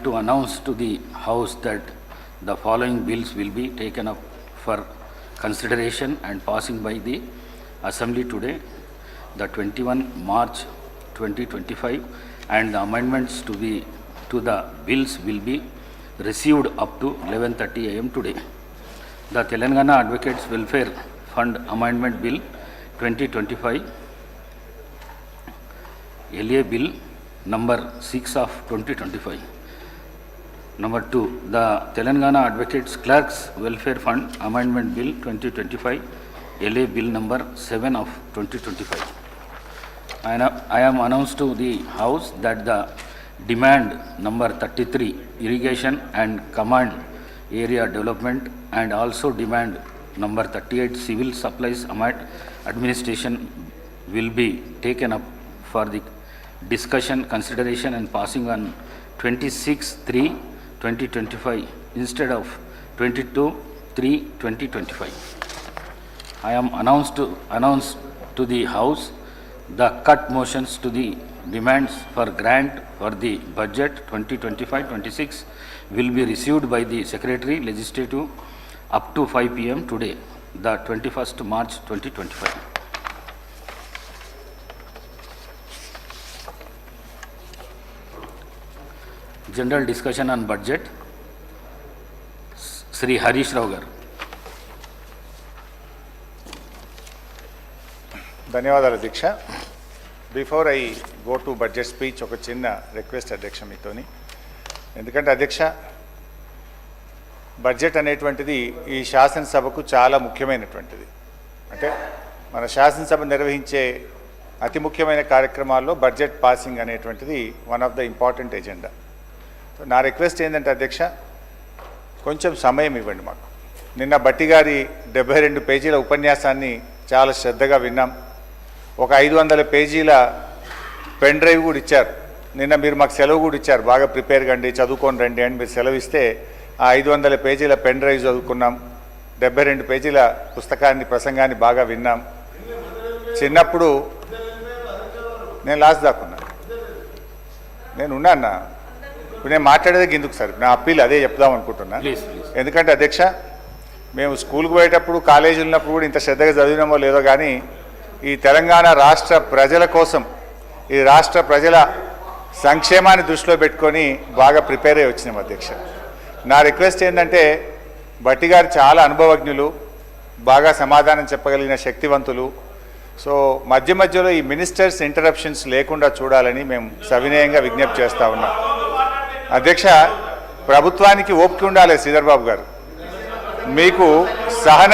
to announce to the House that the following bills will be taken up for consideration and passing by the Assembly today, the 21 March 2025, and the amendments to the bills will be received up to 11:30 a.m. today. The Telangana Advocates Welfare Fund Amendment Bill 2025, LA Bill number 6 of 2025. Number 2, the Telangana Advocates Clerks Welfare Fund Amendment Bill 2025, LA Bill number 7 of 2025. I am announced to the House that the demand number 33, Irrigation and Command Area Development, and also demand number 38, Civil Supplies Administration, will be taken up for the discussion, consideration and passing on 26/3/2025 instead of 22/3/2025. I am announced to the House the cut motions to the demands for grant for the budget 2025-26 will be received by the Secretary Legislative up to 5 p.m. today, the 21st March 2025. General discussion on budget. Sri Harish Rao garu. ధన్యవాదాలు అధ్యక్ష. Before I go to budget speech ఒక చిన్న request అధ్యక్ష మీతోని. ఎందుకంటే అధ్యక్ష, budget అనేటువంటిది ఈ శాసనసభకు చాలా ముఖ్యమైనటువంటిది. అంటే మన శాసనసభ నిర్వహించే అతి ముఖ్యమైన కార్యక్రమాల్లో బడ్జెట్ పాసింగ్ అనేటువంటిది one of the important agenda. నా రిక్వెస్ట్ ఏంటంటే అధ్యక్ష, కొంచెం సమయం ఇవ్వండి మాకు. నిన్న బట్టి గారి 72 పేజీల ఉపన్యాసాన్ని చాలా శ్రద్ధగా విన్నాం. ఒక 500 పేజీల పెన్ డ్రైవ్ కూడా ఇచ్చారు. నిన్న మీరు మాకు సెలవు కూడా ఇచ్చారు, బాగా ప్రిపేర్ కండి, చదువుకొని రండి అని మీరు సెలవు ఇస్తే ఆ 500 పేజీల పెన్ డ్రైవ్ చదువుకున్నాం. 72 పేజీల ప్రసంగాన్ని బాగా విన్నాం. చిన్నప్పుడు నేను లాస్ట్ దాకున్నా, నేను ఉన్నాను. ఇప్పుడు నేను మాట్లాడేది ఎందుకు సార్, నా అప్పీల్ అదే చెప్దాం అనుకుంటున్నా. ఎందుకంటే అధ్యక్ష, మేము స్కూల్కి పోయేటప్పుడు, కాలేజీలు ఉన్నప్పుడు కూడా ఇంత శ్రద్ధగా చదివినామో లేదో కానీ ఈ తెలంగాణ రాష్ట్ర ప్రజల కోసం, ఈ రాష్ట్ర ప్రజల సంక్షేమాన్ని దృష్టిలో పెట్టుకొని బాగా ప్రిపేర్ అయ్యి వచ్చినాం అధ్యక్ష. నా రిక్వెస్ట్ ఏంటంటే, బట్టి గారు చాలా అనుభవజ్ఞులు, బాగా సమాధానం చెప్పగలిగిన శక్తివంతులు. సో మధ్యలో ఈ మినిస్టర్స్ ఇంటరప్షన్స్ లేకుండా చూడాలని మేము సవినయంగా విజ్ఞప్తి చేస్తూ ఉన్నాం. అధ్యక్ష, ప్రభుత్వానికి ఓపిక ఉండాలి శ్రీధర్ బాబు గారు, మీకు సహన